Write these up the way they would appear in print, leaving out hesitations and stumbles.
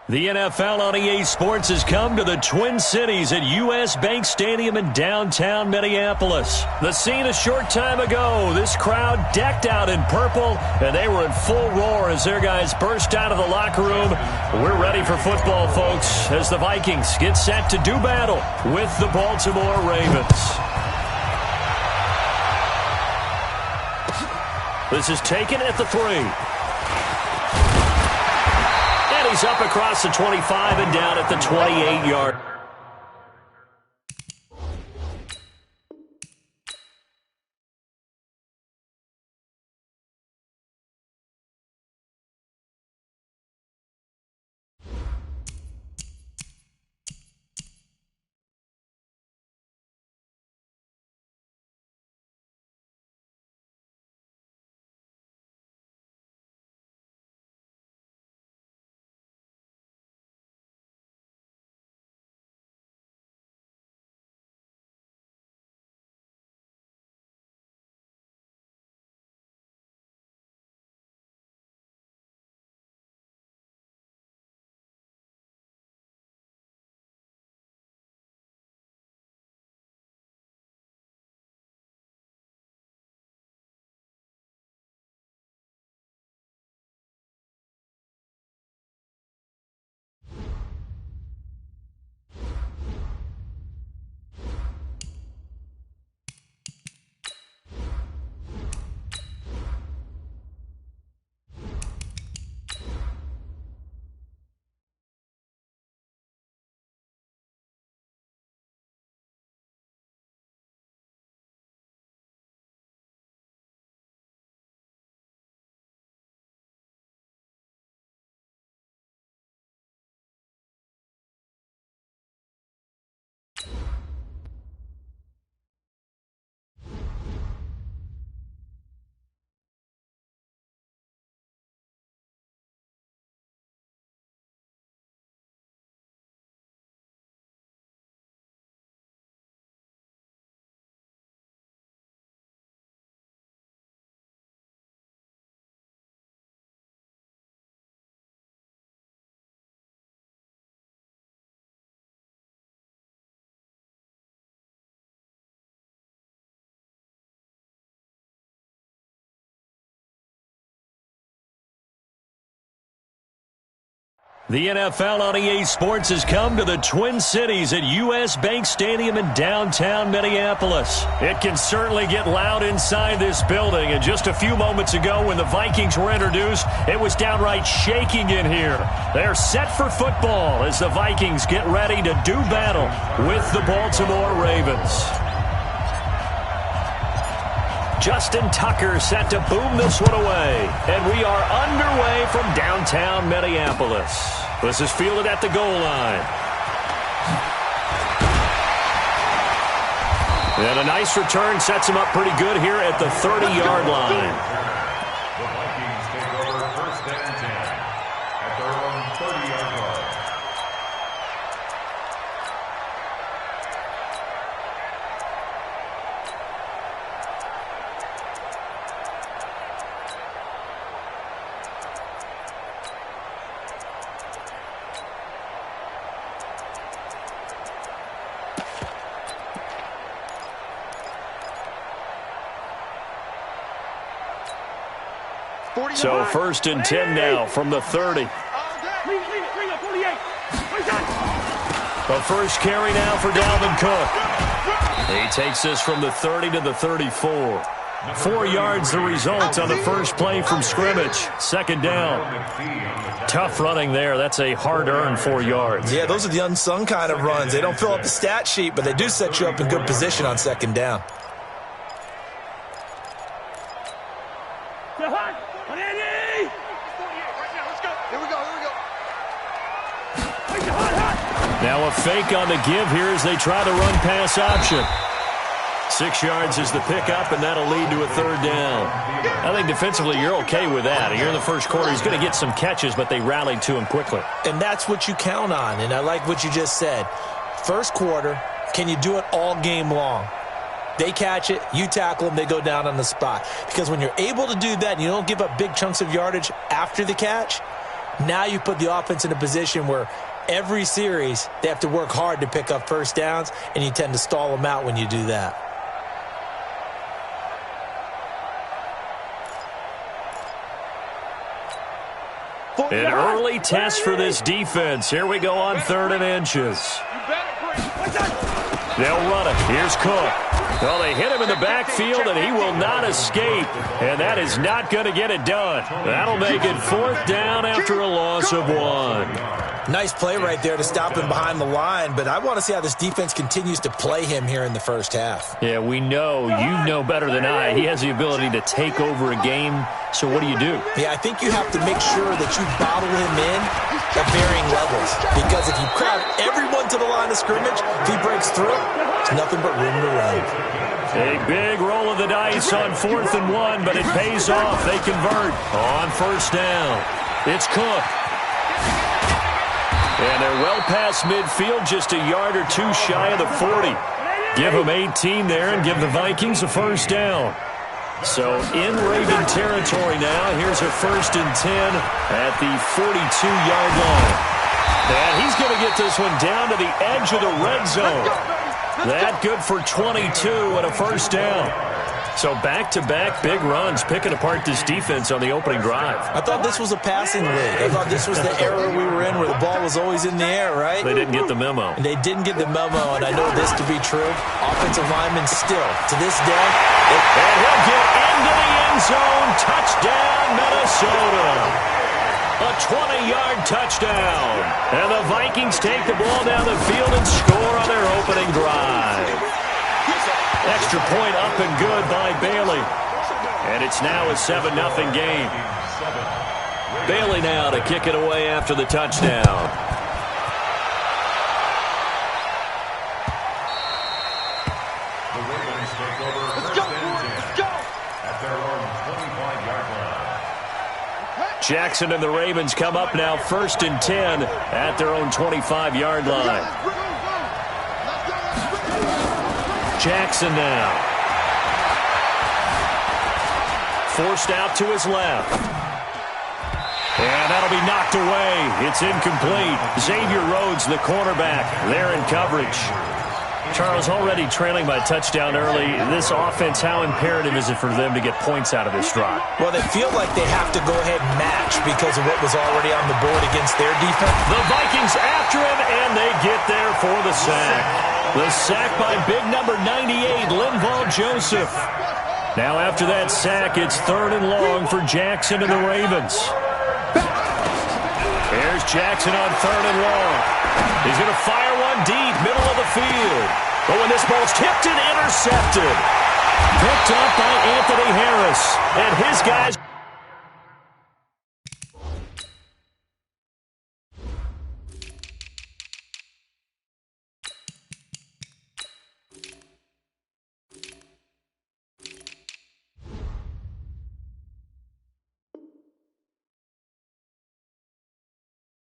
The NFL on EA Sports has come to the Twin Cities at U.S. Bank Stadium in downtown Minneapolis. The scene a short time ago, this crowd decked out in purple, and they were in full roar as their guys burst out of the locker room. We're ready for football, folks, as the Vikings get set to do battle with the Baltimore Ravens. This is taken at the 3. He's up across the 25 and down at the 28-yard. The NFL on EA Sports has come to the Twin Cities at U.S. Bank Stadium in downtown Minneapolis. It can certainly get loud inside this building, and just a few moments ago when the Vikings were introduced, it was downright shaking in here. They're set for football as the Vikings get ready to do battle with the Baltimore Ravens. Justin Tucker set to boom this one away. And we are underway from downtown Minneapolis. This is fielded at the goal line. And a nice return sets him up pretty good here at the 30-yard line. The Vikings take over first and 10 at their own 30-yard line. So first and 10 now from the 30. The first carry now for Dalvin Cook. He takes this from the 30 to the 34. 4 yards the result on the first play from scrimmage. Second down. Tough running there. That's a hard-earned 4 yards. Yeah, those are the unsung kind of runs. They don't fill up the stat sheet, but they do set you up in good position on second down. Now a fake on the give here as they try to run pass option. 6 yards is the pickup, and that'll lead to a third down. I think defensively you're okay with that. You're in the first quarter. He's going to get some catches, but they rallied to him quickly. And that's what you count on, and I like what you just said. First quarter, can you do it all game long? They catch it, you tackle them, they go down on the spot. Because when you're able to do that and you don't give up big chunks of yardage after the catch, Now you put the offense in a position where every series they have to work hard to pick up first downs, and you tend to stall them out when you do that. An early test for this defense. Here we go on 3rd and inches. They'll run it. Here's Cook. Well, they hit him in the backfield, and he will not escape. And that is not going to get it done. That'll make it 4th down after a loss of 1. Nice play right there to stop him behind the line, but I want to see how this defense continues to play him here in the first half. Yeah, we know. You know better than I. He has the ability to take over a game, so what do you do? Yeah, I think you have to make sure that you bottle him in at varying levels, because if you crowd everyone to the line of scrimmage, if he breaks through, there's nothing but room to run. A big roll of the dice on 4th and 1, but it pays off. They convert on 1st down. It's Cook. And they're well past midfield, just a yard or 2 shy of the 40. Give them 18 there and give the Vikings a 1st down. So in Raven territory now, here's a 1st and 10 at the 42-yard line. And he's going to get this one down to the edge of the red zone. That good for 22 and a 1st down. So back-to-back big runs, picking apart this defense on the opening drive. I thought this was a passing league. I thought this was the era we were in where the ball was always in the air, right? They didn't get the memo. They didn't get the memo, and I know this to be true. Offensive linemen still, to this day. And he'll get into the end zone. Touchdown, Minnesota. A 20-yard touchdown. And the Vikings take the ball down the field and score on their opening drive. Extra point up and good by Bailey. And it's now a 7-0 game. Bailey now to kick it away after the touchdown. The Ravens take over first and 10 at their own 25-yard line. Jackson and the Ravens come up now 1st and 10 at their own 25-yard line. Jackson now. Forced out to his left. And that'll be knocked away. It's incomplete. Xavier Rhodes, the cornerback, there in coverage. Charles, already trailing by a touchdown early. This offense, how imperative is it for them to get points out of this drive? Well, they feel like they have to go ahead and match because of what was already on the board against their defense. The Vikings after him, and they get there for the sack. The sack by big number 98, Linval Joseph. Now after that sack, it's 3rd and long for Jackson and the Ravens. Here's Jackson on 3rd and long. He's going to fire one deep, middle of the field. But when this ball's tipped and intercepted. Picked up by Anthony Harris. And his guys...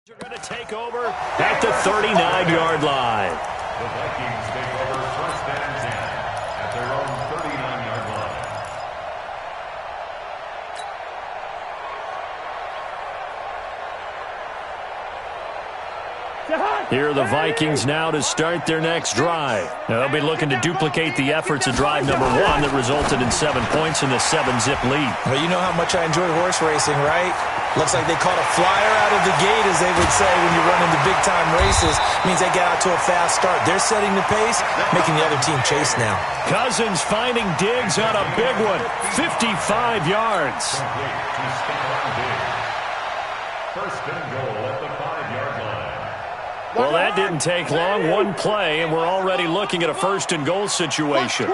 are going to take over at the 39-yard line. The Vikings take over first and 10 at their own 39-yard line. Here are the Vikings now to start their next drive. Now they'll be looking to duplicate the efforts of drive number 1 that resulted in 7 points in the 7-zip lead. Well, you know how much I enjoy horse racing, right? Looks like they caught a flyer out of the gate, as they would say when you run into big-time races. Means they get out to a fast start. They're setting the pace, making the other team chase now. Cousins finding Diggs on a big one. 55 yards. Complete to Stephon Diggs. First and goal at the 5-yard line. Well, that didn't take long. One play, and we're already looking at a 1st and goal situation.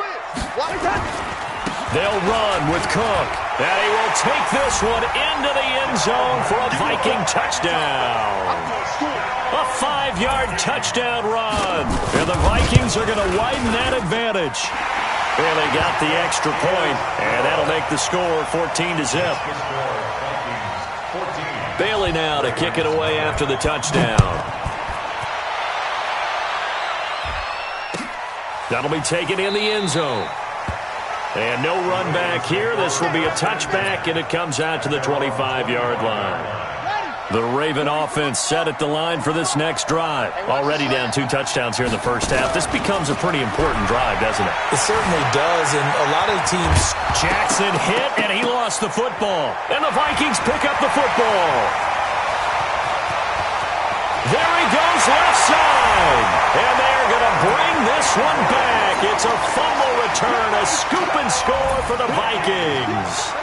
They'll run with Cook. And he will take this one into the end zone for a Viking touchdown. A 5-yard touchdown run. And the Vikings are going to widen that advantage. And they got the extra point, and that'll make the score 14-0. Bailey now to kick it away after the touchdown. That'll be taken in the end zone. And no run back here. This will be a touchback, and it comes out to the 25-yard line. The Raven offense set at the line for this next drive. Already down 2 touchdowns here in the first half. This becomes a pretty important drive, doesn't it? It certainly does, and a lot of teams... Jackson hit, and he lost the football. And the Vikings pick up the football. There he goes, left side. And they're going to bring this one back. It's a fumble return, a scoop and score for the Vikings.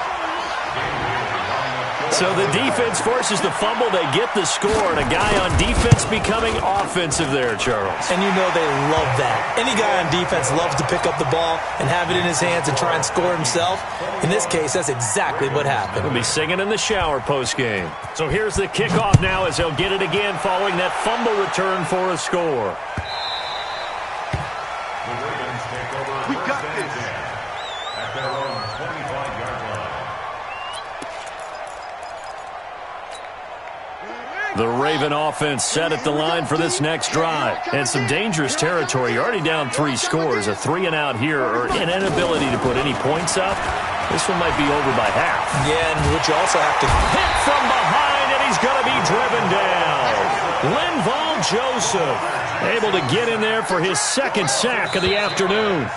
So the defense forces the fumble. They get the score, and a guy on defense becoming offensive there, Charles. And you know they love that. Any guy on defense loves to pick up the ball and have it in his hands and try and score himself. In this case, that's exactly what happened. He'll be singing in the shower post-game. So here's the kickoff now as he'll get it again following that fumble return for a score. The Ravens take over first and 10 at their own 25-yard line. The Raven offense set at the line for this next drive. And some dangerous territory. You're already down 3 scores. A 3-and-out here, or an inability to put any points up. This one might be over by half. Yeah, and what you also have to... Hit from behind, and he's going to be driven down. Linval Joseph able to get in there for his 2nd sack of the afternoon.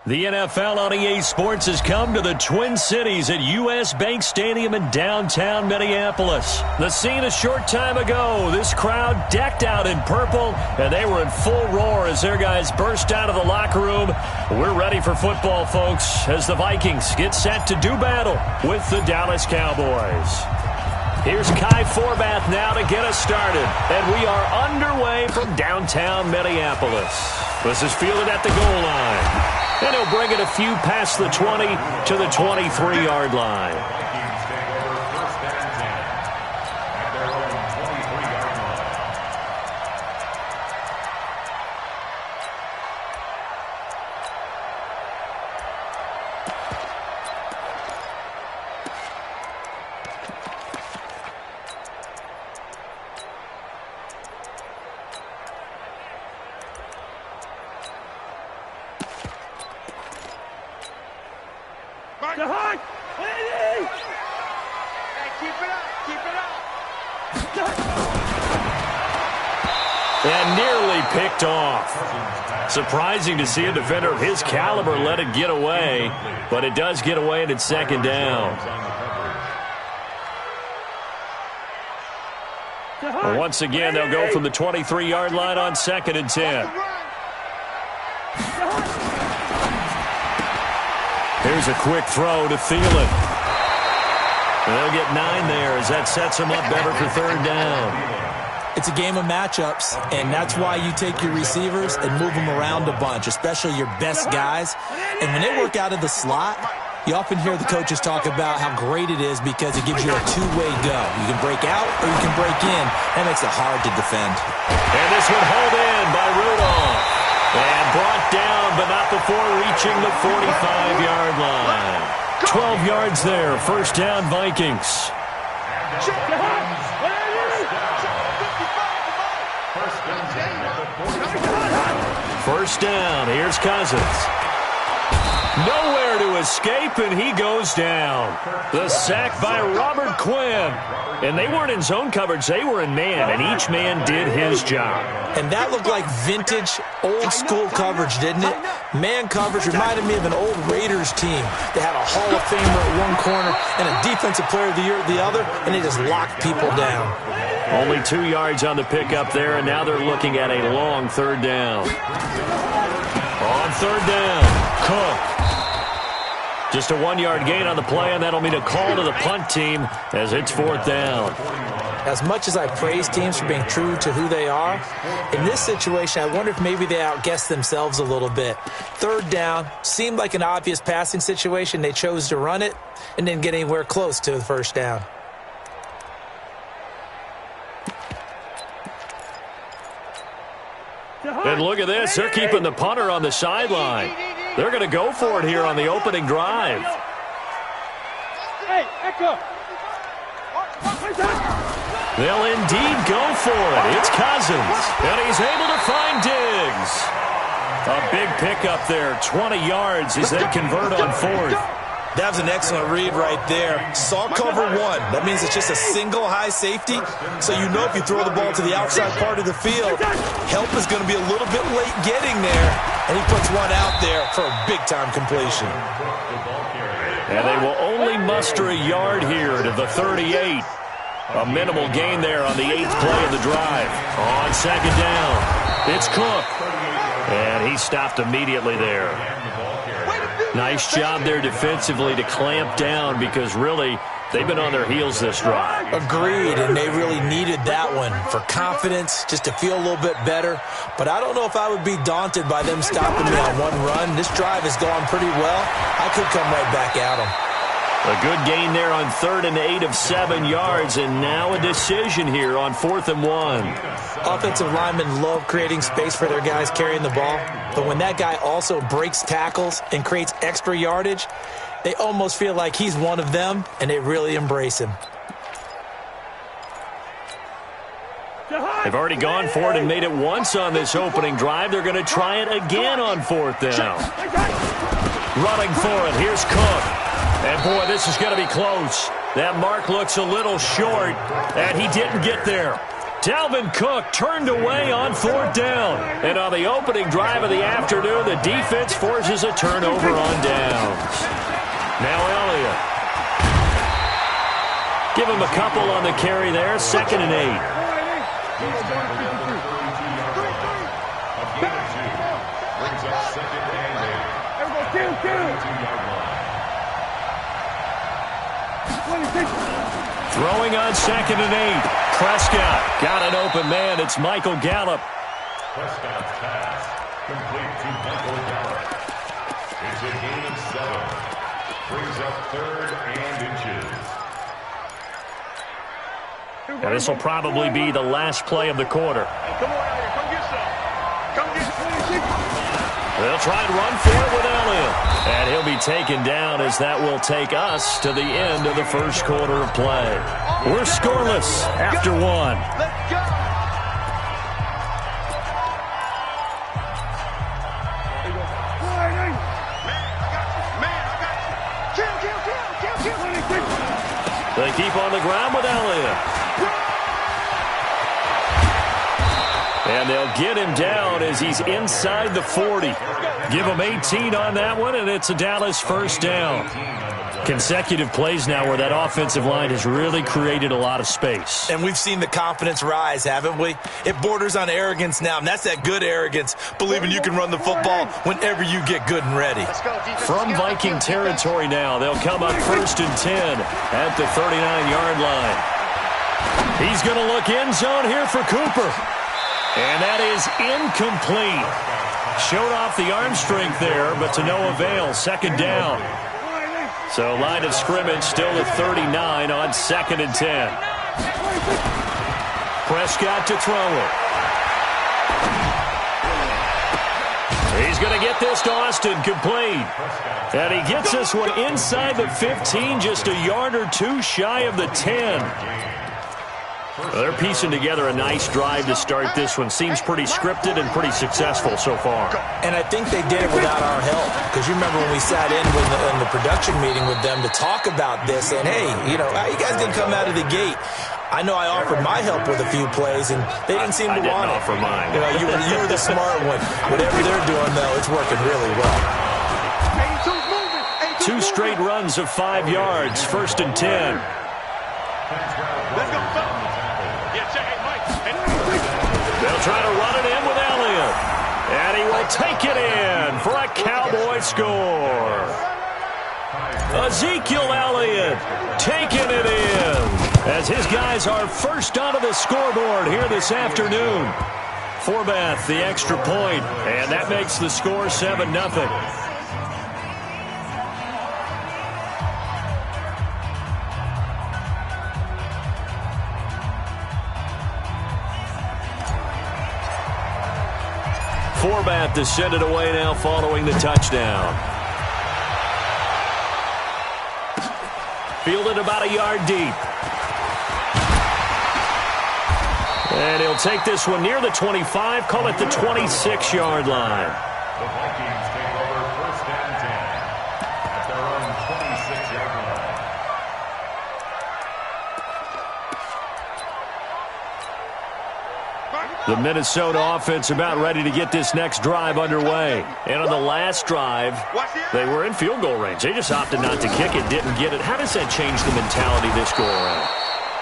The NFL on EA Sports has come to the Twin Cities at U.S. Bank Stadium in downtown Minneapolis. The scene a short time ago, this crowd decked out in purple, and they were in full roar as their guys burst out of the locker room. We're ready for football, folks, as the Vikings get set to do battle with the Dallas Cowboys. Here's Kai Forbath now to get us started, and we are underway from downtown Minneapolis. This is fielded at the goal line. And he'll bring it a few past the 20 to the 23-yard line. Vikings take over first and 10 at their own 23-yard line. And nearly picked off. Surprising to see a defender of his caliber let it get away, but it does get away and it's second down. Well, once again, they'll go from the 23-yard line on second and 10. Here's a quick throw to Thielen. They'll get 9 there as that sets them up better for third down. It's a game of matchups, and that's why you take your receivers and move them around a bunch, especially your best guys. And when they work out of the slot, you often hear the coaches talk about how great it is because it gives you a two-way go. You can break out or you can break in. That makes it hard to defend. And this one hauled in by Rudolph. And brought down, but not before reaching the 45-yard line. 12 yards there, first down Vikings. First down, here's Cousins. Nowhere to escape, and he goes down. The sack by Robert Quinn. And they weren't in zone coverage, they were in man, and each man did his job. And that looked like vintage, old-school coverage, didn't it? Man coverage reminded me of an old Raiders team. They had a Hall of Famer at one corner and a Defensive Player of the Year at the other, and they just locked people down. Only 2 yards on the pickup there, and now they're looking at a long third down. On third down, Cook. Just a 1-yard gain on the play, and that'll mean a call to the punt team as it's fourth down. As much as I praise teams for being true to who they are, in this situation, I wonder if maybe they outguessed themselves a little bit. Third down seemed like an obvious passing situation. They chose to run it and didn't get anywhere close to the first down. And look at this. They're keeping the punter on the sideline. They're going to go for it here on the opening drive. They'll indeed go for it. It's Cousins. And he's able to find Diggs. A big pickup there. 20 yards as they convert on fourth. That was an excellent read right there. Saw cover one. That means it's just a single high safety. So you know if you throw the ball to the outside part of the field, help is going to be a little bit late getting there. And he puts one out there for a big-time completion. And they will only muster a yard here to the 38. A minimal gain there on the 8th play of the drive. On second down, it's Cook. And he stopped immediately there. Nice job there defensively to clamp down because really they've been on their heels this drive. Agreed, and they really needed that one for confidence, just to feel a little bit better. But I don't know if I would be daunted by them stopping me on one run. This drive has gone pretty well. I could come right back at them. A good gain there on 3rd and 8 of 7 yards, and now a decision here on 4th and 1. Offensive linemen love creating space for their guys carrying the ball, but when that guy also breaks tackles and creates extra yardage, they almost feel like he's one of them, and they really embrace him. They've already gone for it and made it once on this opening drive. They're going to try it again on 4th down. Running for it, here's Cook. And, boy, this is going to be close. That mark looks a little short, and he didn't get there. Dalvin Cook turned away on 4th down. And on the opening drive of the afternoon, the defense forces a turnover on downs. Now Elliott. Give him a couple on the carry there, 2nd and 8. Throwing on 2nd and 8. Prescott got an open man. It's Michael Gallup. Prescott's pass complete to Michael Gallup. It's a gain of 7. Brings up 3rd and inches. Now this will probably be the last play of the quarter. Come on out here. Come get some. Come get some. They'll try and run for it with Elliott. And he'll be taken down as that will take us to the end of the first quarter of play. We're scoreless after 1. Let's go. They keep on the ground with Elliott. And they'll get him down as he's inside the 40. Give him 18 on that one, and it's a Dallas 1st down. Consecutive plays now where that offensive line has really created a lot of space. And we've seen the confidence rise, haven't we? It borders on arrogance now, and that's that good arrogance, believing you can run the football whenever you get good and ready. From Viking territory now, they'll come up 1st and 10 at the 39-yard line. He's going to look end zone here for Cooper. And that is incomplete. Showed off the arm strength there, but to no avail. 2nd down. So line of scrimmage still at 39 on 2nd and 10. Prescott to throw it. He's going to get this to Austin complete. And he gets this one inside the 15, just a yard or 2 shy of the 10. Well, they're piecing together a nice drive to start this one. Seems pretty scripted and pretty successful so far. And I think they did it without our help. Because you remember when we sat in the production meeting with them to talk about this, and hey, you know, how you guys didn't come out of the gate? I know I offered my help with a few plays, and they didn't seem to want it. I didn't offer mine. You know, you were the smart one. Whatever they're doing, though, it's working really well. 2 straight runs of 5 yards. 1st and 10. They'll try to run it in with Elliott. And he will take it in for a Cowboy score. Ezekiel Elliott taking it in as his guys are first onto the scoreboard here this afternoon. Forbath, the extra point, and that makes the score 7-0. Forbath to send it away now following the touchdown. Fielded about a yard deep. And he'll take this one near the 25, call it the 26-yard line. The Vikings take over 1st and 10 at their own 26-yard line. The Minnesota offense about ready to get this next drive underway. And on the last drive, they were in field goal range. They just opted not to kick it, didn't get it. How does that change the mentality this go around?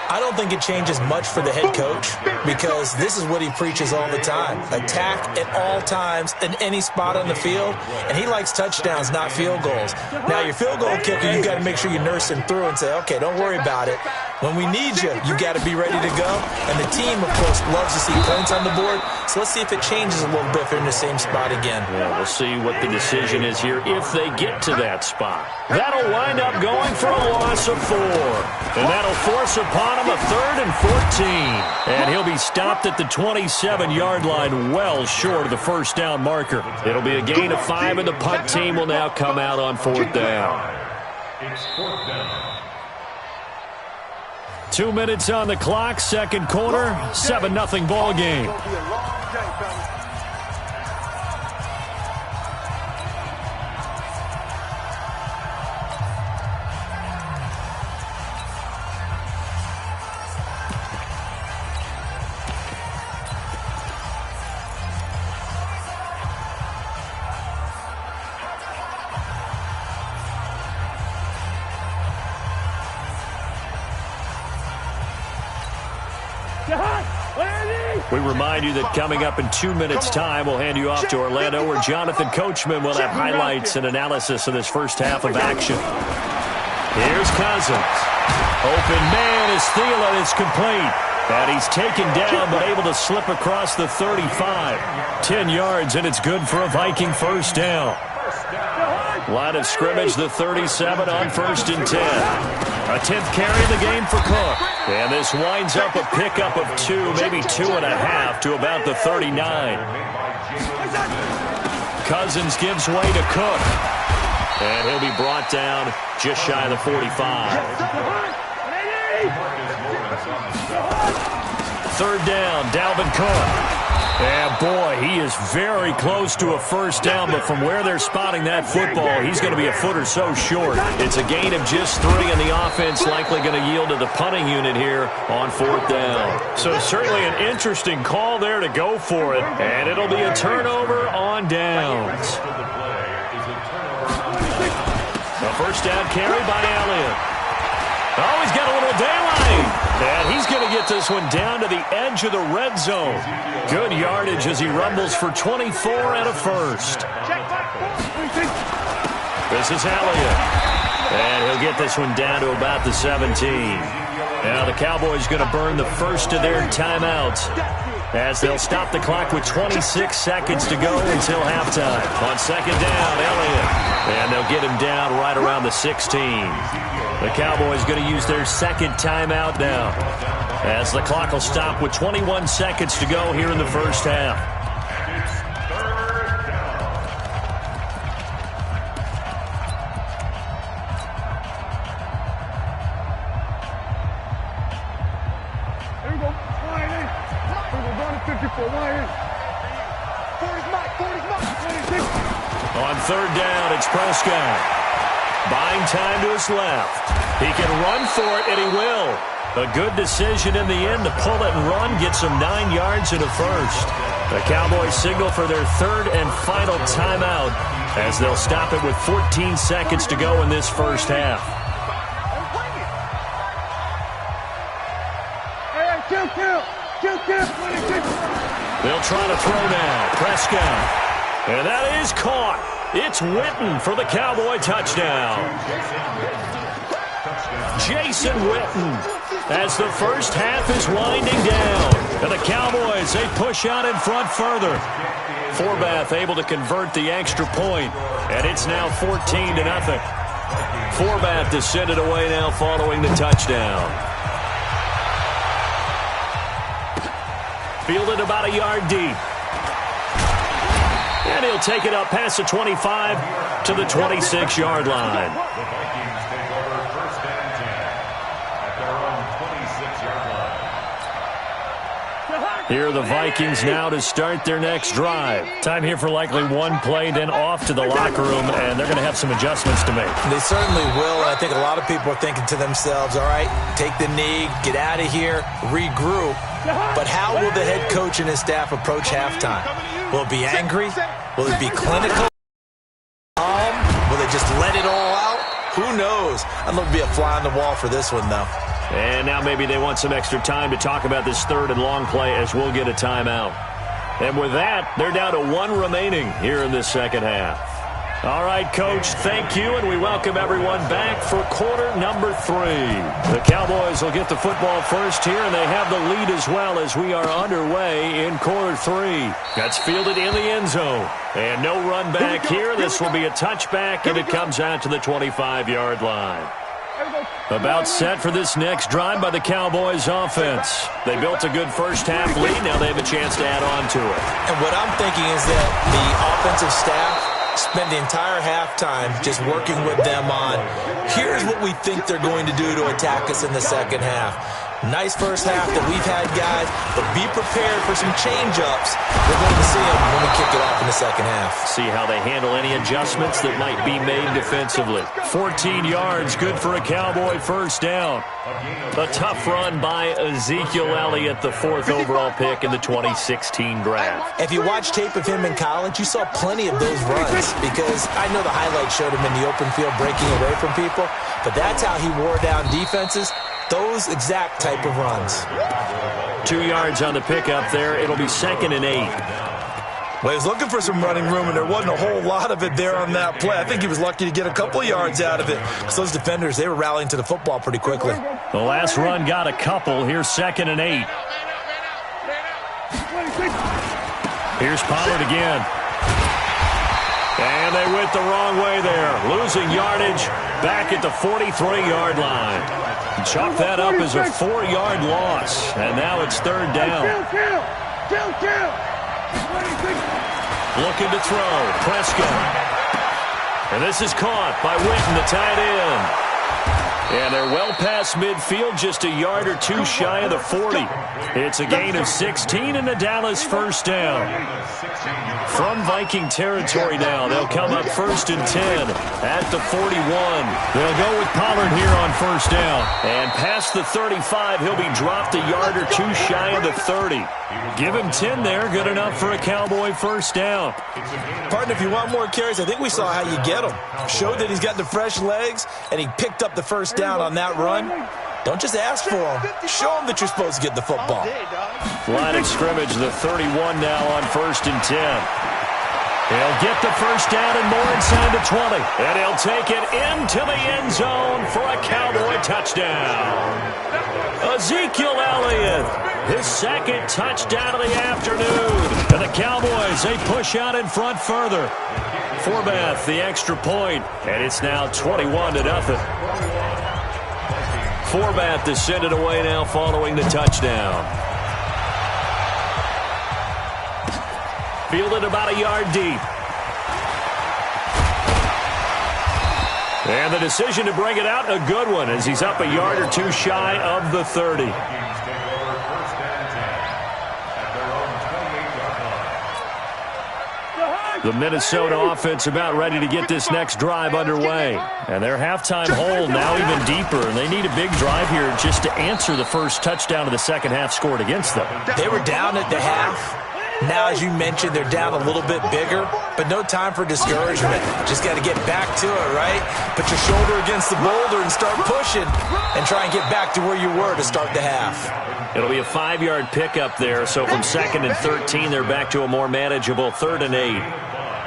I don't think it changes much for the head coach because this is what he preaches all the time. Attack at all times in any spot on the field, and he likes touchdowns, not field goals. Now, your field goal kicker, you've got to make sure you nurse him through and say, okay, don't worry about it. When we need you, you got to be ready to go. And the team, of course, loves to see points on the board. So let's see if it changes a little bit if they're in the same spot again. Yeah, we'll see what the decision is here if they get to that spot. That'll wind up going for a loss of 4. And that'll force upon him a 3rd and 14. And he'll be stopped at the 27-yard line, well short of the first down marker. It'll be a gain of 5, and the punt team will now come out on 4th down. It's 4th down. 2 minutes on the clock, second quarter, 7-0 ball game. We remind you that coming up in 2 minutes' time, we'll hand you off to Orlando, where Jonathan Coachman will have highlights and analysis of this first half of action. Here's Cousins. Open man is Thielen. It's complete. And he's taken down, but able to slip across the 35. 10 yards, and it's good for a Viking first down. Line of scrimmage, the 37 on 1st and 10. A 10th carry in the game for Cook. And this winds up a pickup of 2, maybe 2.5 to about the 39. Cousins gives way to Cook. And he'll be brought down just shy of the 45. 3rd down, Dalvin Cook. And boy, he is very close to a first down, but from where they're spotting that football, he's going to be a foot or so short. It's a gain of just 3, and the offense likely going to yield to the punting unit here on 4th down. So certainly an interesting call there to go for it, and it'll be a turnover on downs. A first down carry by Elliott. Oh, he's got a little daylight. And he's going to get this one down to the edge of the red zone. Good yardage as he rumbles for 24 and a first. This is Elliott. And he'll get this one down to about the 17. Now the Cowboys going to burn the first of their timeouts, as they'll stop the clock with 26 seconds to go until halftime. On 2nd down, Elliott. And they'll get him down right around the 16. The Cowboys going to use their 2nd timeout now, as the clock will stop with 21 seconds to go here in the first half. Here we go. Line in. Here we go. Down to 54. Line in. 40's Mike. 26. On 3rd down, it's Prescott. Buying time to his left. He can run for it, and he will. A good decision in the end to pull it and run, gets him 9 yards and a first. The Cowboys signal for their 3rd and final timeout, as they'll stop it with 14 seconds to go in this first half. Hey, kill. 26. They'll try to throw now. Prescott. And that is caught. It's Witten for the Cowboy touchdown. Jason Witten, as the first half is winding down. And the Cowboys, they push out in front further. Forbath able to convert the extra point, and it's now 14-0. Forbath to send it away now following the touchdown. Fielded about a yard deep. And he'll take it up past the 25 to the 26-yard line. The Vikings take over 1st and 10 at their own 26-yard line. Here are the Vikings now to start their next drive. Time here for likely one play, then off to the locker room, and they're going to have some adjustments to make. They certainly will, and I think a lot of people are thinking to themselves, all right, take the knee, get out of here, regroup. But how will the head coach and his staff approach halftime? Will it be angry? Will it be clinical? Will they just let it all out? Who knows? I'd love to be a fly on the wall for this one, though. And now maybe they want some extra time to talk about this 3rd and long play, as we'll get a timeout. And with that, they're down to 1 remaining here in this second half. All right, Coach, thank you, and we welcome everyone back for quarter number 3. The Cowboys will get the football first here, and they have the lead as well as we are underway in quarter 3. That's fielded in the end zone. And no run back here. This will be a touchback, and it comes out to the 25-yard line. About set for this next drive by the Cowboys offense. They built a good first half lead. Now they have a chance to add on to it. And what I'm thinking is that the offensive staff spend the entire halftime just working with them on, here's what we think they're going to do to attack us in the second half. Nice first half that we've had, guys, but be prepared for some change-ups. We're going to see them when we kick it off in the second half. See how they handle any adjustments that might be made defensively. 14 yards, good for a Cowboy first down. A tough run by Ezekiel Elliott, the 4th overall pick in the 2016 draft. If you watch tape of him in college, you saw plenty of those runs, because I know the highlights showed him in the open field breaking away from people, but that's how he wore down defenses. Those exact type of runs. 2 yards on the pickup there. It'll be 2nd and 8. Well, he was looking for some running room, and there wasn't a whole lot of it there on that play. I think he was lucky to get a couple of yards out of it because those defenders, they were rallying to the football pretty quickly. The last run got a couple. Here's 2nd and 8. Here's Pollard again. And they went the wrong way there. Losing yardage back at the 43-yard line. Chalk that up as a 4-yard loss. And now it's 3rd down. Looking to throw. Prescott. And this is caught by Witten, the tight end. And they're well past midfield, just a yard or two shy of the 40. It's a gain of 16 and a Dallas 1st down. From Viking territory now, they'll come up 1st and 10 at the 41. They'll go with Pollard here on 1st down. And past the 35, he'll be dropped a yard or two shy of the 30. Give him 10 there, good enough for a Cowboy 1st down. Partner, if you want more carries, I think we saw how you get him. Showed that he's got the fresh legs, and he picked up the 1st down on that run. Don't just ask for him. Show him that you're supposed to get the football. Line of scrimmage, the 31 now on 1st and 10. He'll get the 1st down and more inside the 20. And he'll take it into the end zone for a Cowboy touchdown. Ezekiel Elliott, his 2nd touchdown of the afternoon. And the Cowboys, they push out in front further. Forbath, the extra point, and it's now 21-0. Forbath descended away now following the touchdown. Fielded about a yard deep. And the decision to bring it out, a good one, as he's up a yard or two shy of the 30. The Minnesota offense about ready to get this next drive underway. And their halftime hole now even deeper. And they need a big drive here just to answer the first touchdown of the second half scored against them. They were down at the half. Now, as you mentioned, they're down a little bit bigger, but no time for discouragement. Just got to get back to it, right? Put your shoulder against the boulder and start pushing and try and get back to where you were to start the half. It'll be a 5-yard pickup there, so from 2nd and 13, they're back to a more manageable 3rd and 8.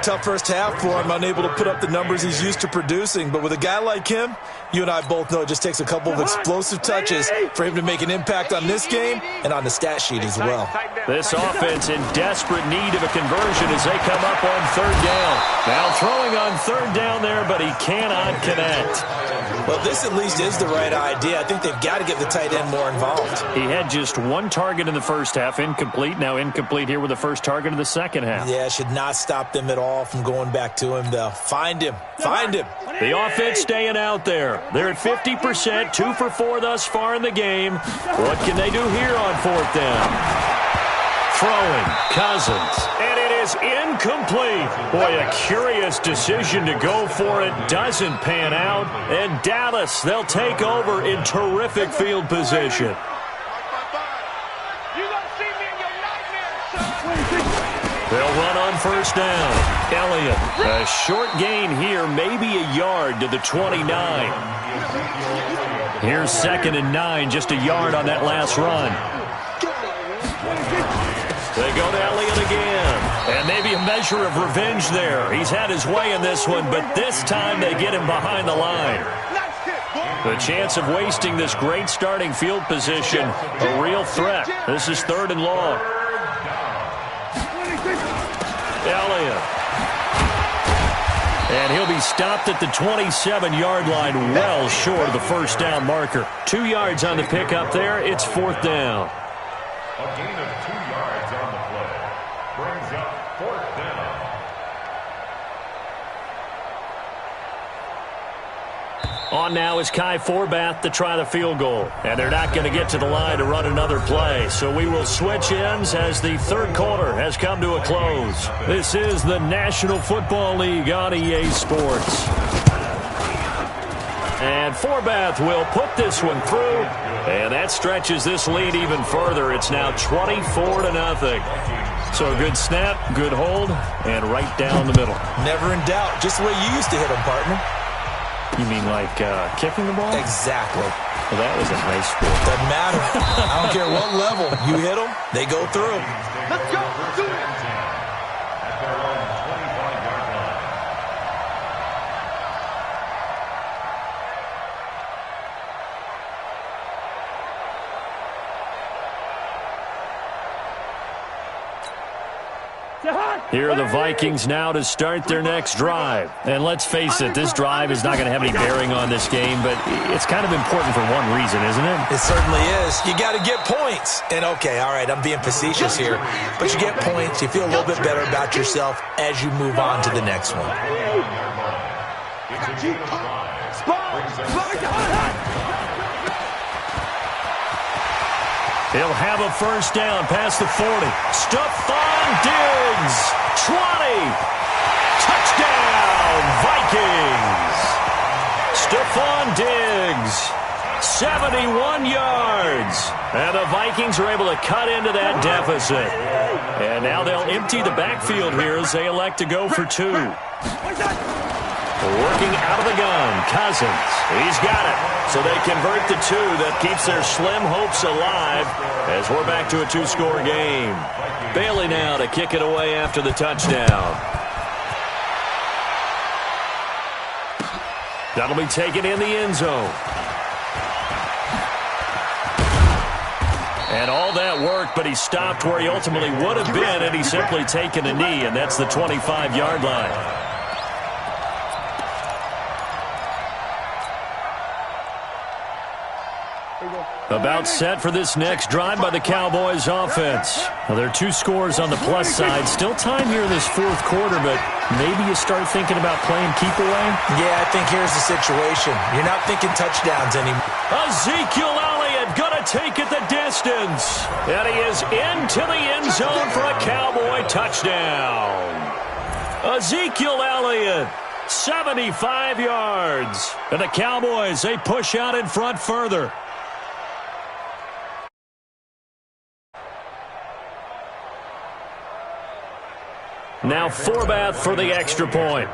Tough first half for him, unable to put up the numbers he's used to producing. But with a guy like him, you and I both know it just takes a couple of explosive touches for him to make an impact on this game and on the stat sheet as well. This offense in desperate need of a conversion as they come up on 3rd down. Now throwing on 3rd down there, but he cannot connect. Well, this at least is the right idea. I think they've got to get the tight end more involved. He had just 1 target in the first half, incomplete. Now incomplete here with the first target of the second half. Yeah, should not stop them at all from going back to him, though. Find him. Find him. The offense staying out there. They're at 50%, 2 for 4 thus far in the game. What can they do here on 4th down? Throwing, Cousins, and it is incomplete. Boy, a curious decision to go for it. Doesn't pan out. And Dallas, they'll take over in terrific field position. They'll run on 1st down. Elliott, a short gain here, maybe a yard to the 29. Here's 2nd and 9, just a yard on that last run. They go to Elliott again. And maybe a measure of revenge there. He's had his way in this one, but this time they get him behind the line. The chance of wasting this great starting field position, a real threat. This is 3rd and long. Elliott. And he'll be stopped at the 27-yard line, well short of the 1st down marker. 2 yards on the pickup there. It's 4th down. A gain of 2 yards on the play. Brings up 4th down. On now is Kai Forbath to try the field goal. And they're not going to get to the line to run another play. So we will switch ends as the 3rd quarter has come to a close. This is the National Football League on EA Sports. And Forbath will put this one through. And that stretches this lead even further. It's now 24-0. So a good snap, good hold, and right down the middle. Never in doubt. Just the way you used to hit them, partner. You mean like kicking the ball? Exactly. Well, that was in high school. Doesn't matter. I don't care what level. You hit them, they go through. Let's go. Do it. At their own 25-yard line. Here are the Vikings now to start their next drive. And let's face it, this drive is not going to have any bearing on this game, but it's kind of important for one reason, isn't it? It certainly is. You got to get points. And, okay, all right, I'm being facetious here, but you get points. You feel a little bit better about yourself as you move on to the next one. He'll have a first down past the 40. Stephon Diggs, 20. Touchdown, Vikings. Stephon Diggs, 71 yards. And the Vikings are able to cut into that deficit. And now they'll empty the backfield here as they elect to go for two. Working out of the gun, Cousins. He's got it. So they convert the two. That keeps their slim hopes alive as we're back to a two-score game. Bailey now to kick it away after the touchdown. That'll be taken in the end zone. And all that worked, but he stopped where he ultimately would have been, and he's simply taken a knee, and that's the 25-yard line. About set for this next drive by the Cowboys offense. Well, there are two scores on the plus side. Still time here in this fourth quarter, but maybe you start thinking about playing keep away? Yeah, I think here's the situation. You're not thinking touchdowns anymore. Ezekiel Elliott gonna take it the distance. And he is into the end zone for a Cowboy touchdown. Ezekiel Elliott, 75 yards. And the Cowboys, they push out in front further. Now Forbath for the extra point.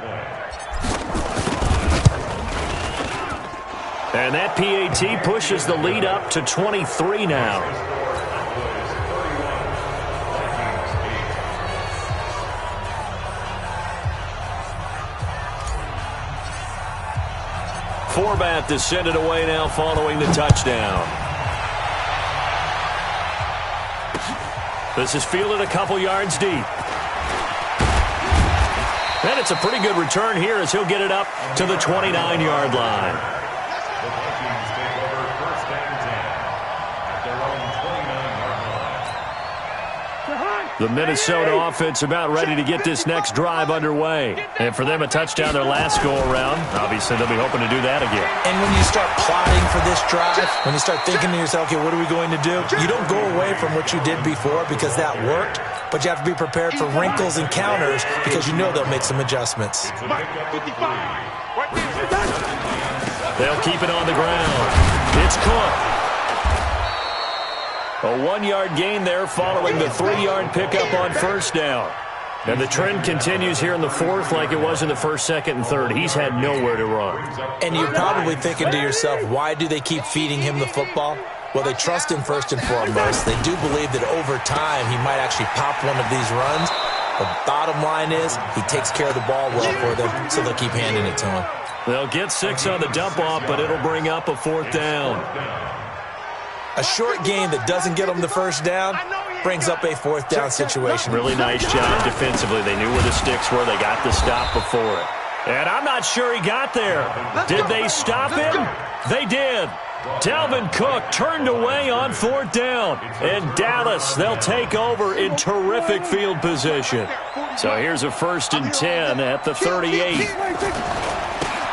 And that PAT pushes the lead up to 23 now. Forbath is sent it away now following the touchdown. This is fielded a couple yards deep. And it's a pretty good return here as he'll get it up to the 29-yard line. The Vikings take over first and 10 at their own 29-yard line. The Minnesota offense about ready to get this next drive underway. And for them, a touchdown their last go-around. Obviously, they'll be hoping to do that again. And when you start plotting for this drive, when you start thinking to yourself, okay, what are we going to do? You don't go away from what you did before because that worked, but you have to be prepared for wrinkles and counters because you know they'll make some adjustments. They'll keep it on the ground. It's Cook. A 1-yard gain there following the 3-yard pickup on first down. And the trend continues here in the fourth like it was in the first, second, and third. He's had nowhere to run. And you're probably thinking to yourself, why do they keep feeding him the football? Well, they trust him first and foremost. They do believe that over time he might actually pop one of these runs. The bottom line is he takes care of the ball well for them, so they'll keep handing it to him. They'll get 6 on the dump-off, but it'll bring up a fourth down. A short game that doesn't get them the first down brings up a fourth down situation. Really nice job defensively. They knew where the sticks were. They got the stop before it. And I'm not sure he got there. Did they stop him? They did. Dalvin Cook turned away on fourth down. And Dallas, they'll take over in terrific field position. So here's a 1st and 10 at the 38.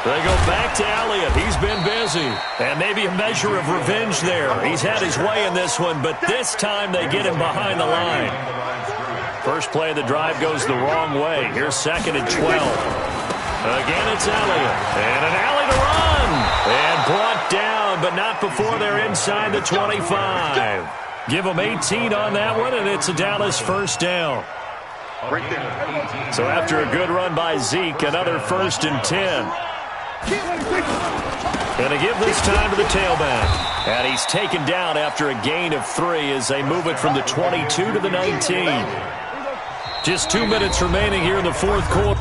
They go back to Elliott. He's been busy. And maybe a measure of revenge there. He's had his way in this one, but this time they get him behind the line. First play of the drive goes the wrong way. Here's 2nd and 12. Again, it's Elliott. And an alley to run. And brought down, but not before they're inside the 25. Give them 18 on that one, and it's a Dallas first down. So after a good run by Zeke, another 1st and 10. Going to give this time to the tailback. And he's taken down after a gain of 3 as they move it from the 22 to the 19. Just 2 minutes remaining here in the fourth quarter.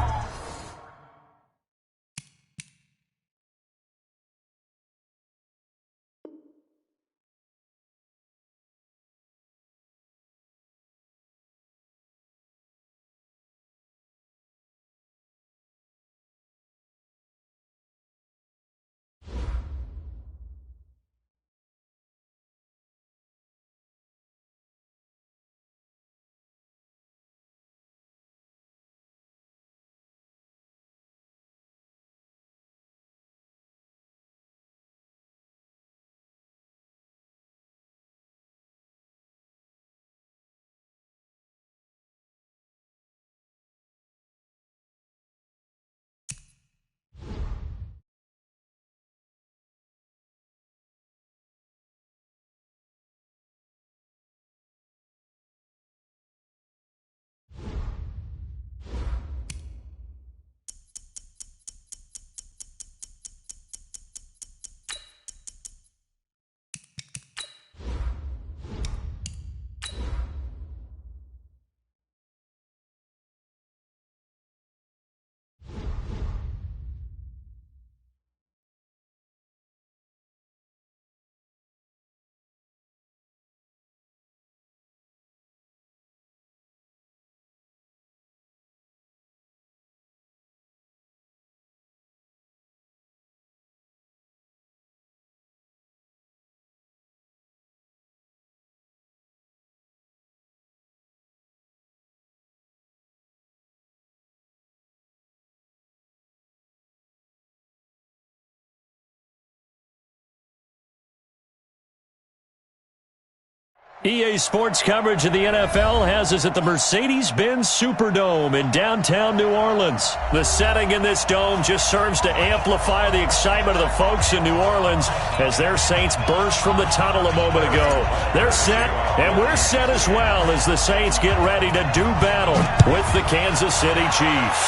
EA Sports coverage of the NFL has us at the Mercedes-Benz Superdome in downtown New Orleans. The setting in this dome just serves to amplify the excitement of the folks in New Orleans as their Saints burst from the tunnel a moment ago. They're set, and we're set as well as the Saints get ready to do battle with the Kansas City Chiefs.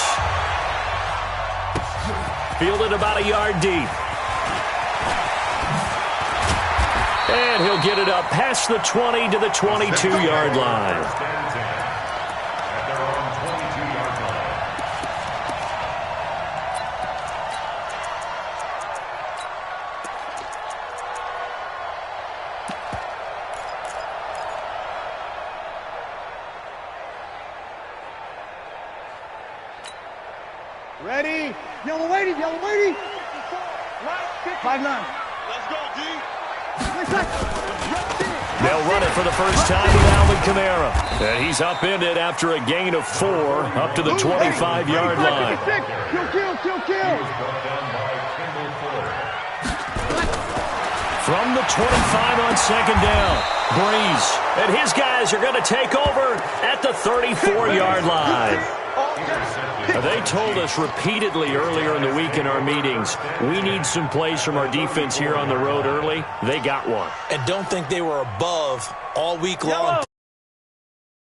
Fielded about a yard deep. And he'll get it up past the 20 to the 22-yard line. Ready? Yellow lady, yellow lady. 5-9. Let's go, D. They'll run it for the first time with Alvin Kamara. And he's upended after a gain of 4 up to the 25-yard line. Kill. From the 25 on second down, Breeze and his guys are going to take over at the 34-yard line. They told us repeatedly earlier in the week in our meetings, we need some plays from our defense here on the road early. They got one. And don't think they were above all week long.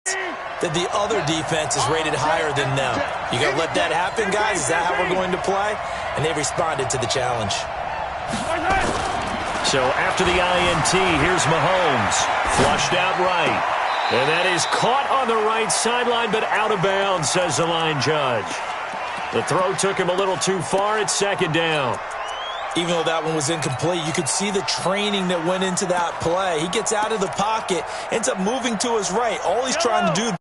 That the other defense is rated higher than them. You got to let that happen, guys? Is that how we're going to play? And they responded to the challenge. So after the INT, here's Mahomes. Flushed out right. And that is caught on the right sideline, but out of bounds, says the line judge. The throw took him a little too far at second down. Even though that one was incomplete, you could see the training that went into that play. He gets out of the pocket, ends up moving to his right. All he's trying to do